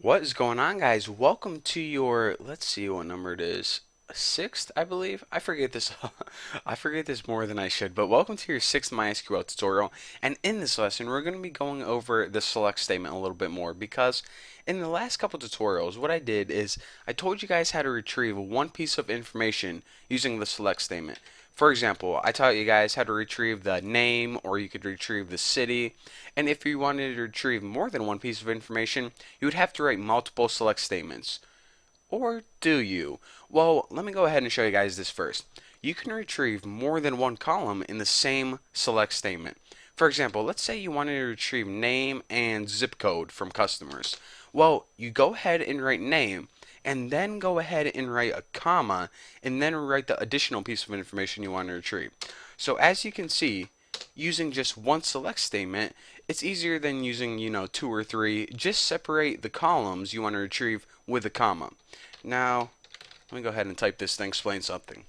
What is going on, guys? Welcome to your, let's see what number it is. Sixth, I believe. I forget this. I forget this more than I should, but welcome to your sixth MySQL tutorial. And in this lesson, we're going to be going over the select statement a little bit more because in the last couple tutorials, what I did is I told you guys how to retrieve one piece of information using the select statement. For example, I taught you guys how to retrieve the name, or you could retrieve the city. And if you wanted to retrieve more than one piece of information, you would have to write multiple select statements. Or do you? Well, let me go ahead and show you guys this first. You can retrieve more than one column in the same select statement. For example, let's say you wanted to retrieve name and zip code from customers. Well, you go ahead and write name, and then go ahead and write a comma, and then write the additional piece of information you want to retrieve. So as you can see, using just one select statement, it's easier than using, two or three. Just separate the columns you want to retrieve with a comma. Now, let me go ahead and type this thing, explain something.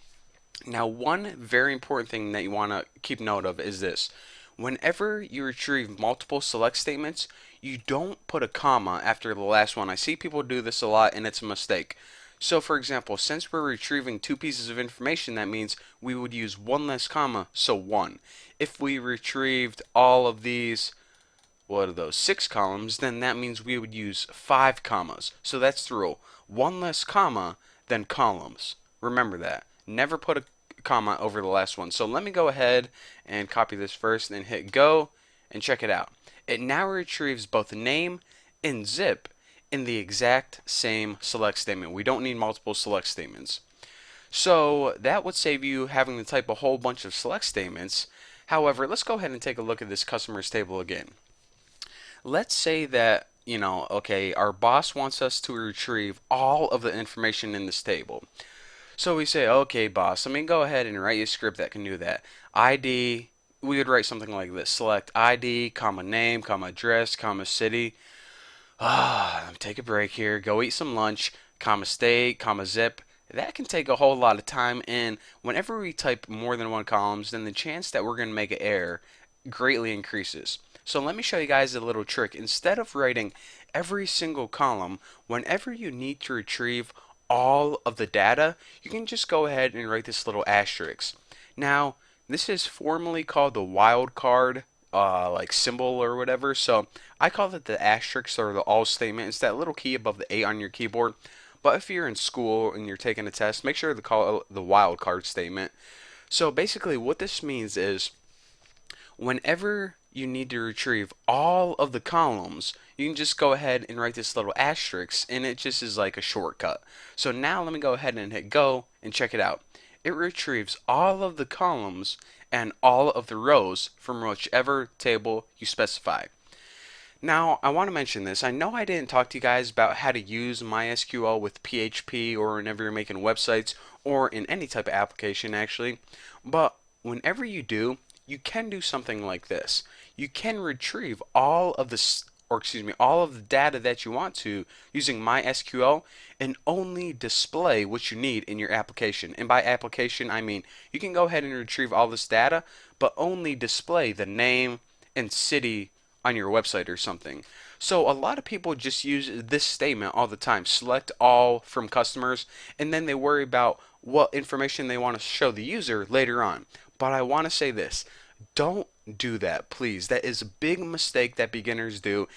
Now, one very important thing that you want to keep note of is this. Whenever you retrieve multiple select statements, you don't put a comma after the last one. I see people do this a lot and it's a mistake. So for example, since we're retrieving two pieces of information, that means we would use one less comma, so one. If we retrieved all of these, what are those, six columns, then that means we would use five commas. So that's the rule. One less comma than columns. Remember that. Never put a comma over the last one. So let me go ahead and copy this first and hit go and check it out. It now retrieves both name and zip in the exact same select statement. We don't need multiple select statements. So that would save you having to type a whole bunch of select statements. However, let's go ahead and take a look at this customers table again. Let's say that, okay, our boss wants us to retrieve all of the information in this table. So we say, okay, boss, let me go ahead and write you a script that can do that. ID, we would write something like this. Select ID, comma name, comma address, comma city. Take a break here, go eat some lunch, comma state, comma zip. That can take a whole lot of time, and whenever we type more than one columns, then the chance that we're going to make an error greatly increases. So let me show you guys a little trick. Instead of writing every single column, whenever you need to retrieve all of the data, you can just go ahead and write this little asterisk. Now, this is formally called the wildcard like symbol or whatever. So I call it the asterisk or the all statement. It's that little key above the 8 on your keyboard. But if you're in school and you're taking a test, make sure to call it the wildcard statement. So basically what this means is whenever you need to retrieve all of the columns, you can just go ahead and write this little asterisk, and it just is like a shortcut. So now let me go ahead and hit go and check it out. It retrieves all of the columns and all of the rows from whichever table you specify. Now, I want to mention this. I know I didn't talk to you guys about how to use MySQL with PHP or whenever you're making websites or in any type of application actually, but whenever you do, you can do something like this. You can retrieve all of the all of the data that you want to using MySQL and only display what you need in your application. And by application, I mean you can go ahead and retrieve all this data, but only display the name and city on your website or something. So a lot of people just use this statement all the time. Select all from customers, and then they worry about what information they want to show the user later on. But I want to say this. Don't do that, please. That is a big mistake that beginners do.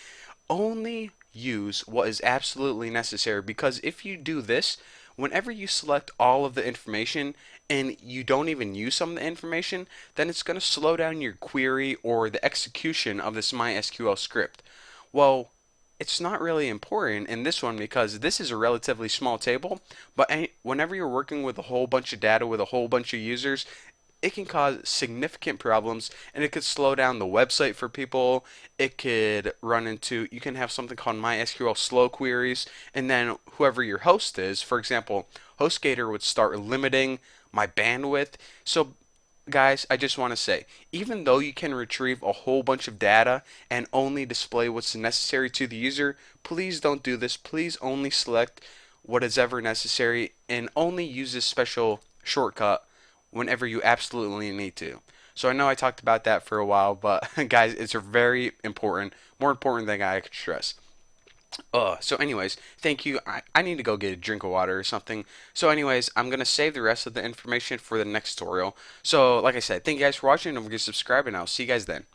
Only use what is absolutely necessary, because if you do this, whenever you select all of the information and you don't even use some of the information, then it's going to slow down your query or the execution of this MySQL script. Well, it's not really important in this one because this is a relatively small table, but whenever you're working with a whole bunch of data with a whole bunch of users, it can cause significant problems, and it could slow down the website for people. It could run into, you can have something called MySQL slow queries, and then whoever your host is, for example, HostGator would start limiting my bandwidth. So guys, I just want to say, even though you can retrieve a whole bunch of data and only display what's necessary to the user, please don't do this. Please only select what is ever necessary and only use this special shortcut whenever you absolutely need to. So I know I talked about that for a while, but guys, it's very important, more important than I could stress. So anyways, thank you. I need to go get a drink of water or something. So anyways, I'm gonna save the rest of the information for the next tutorial. So like I said, thank you guys for watching. Don't forget to subscribe, and I'll see you guys then.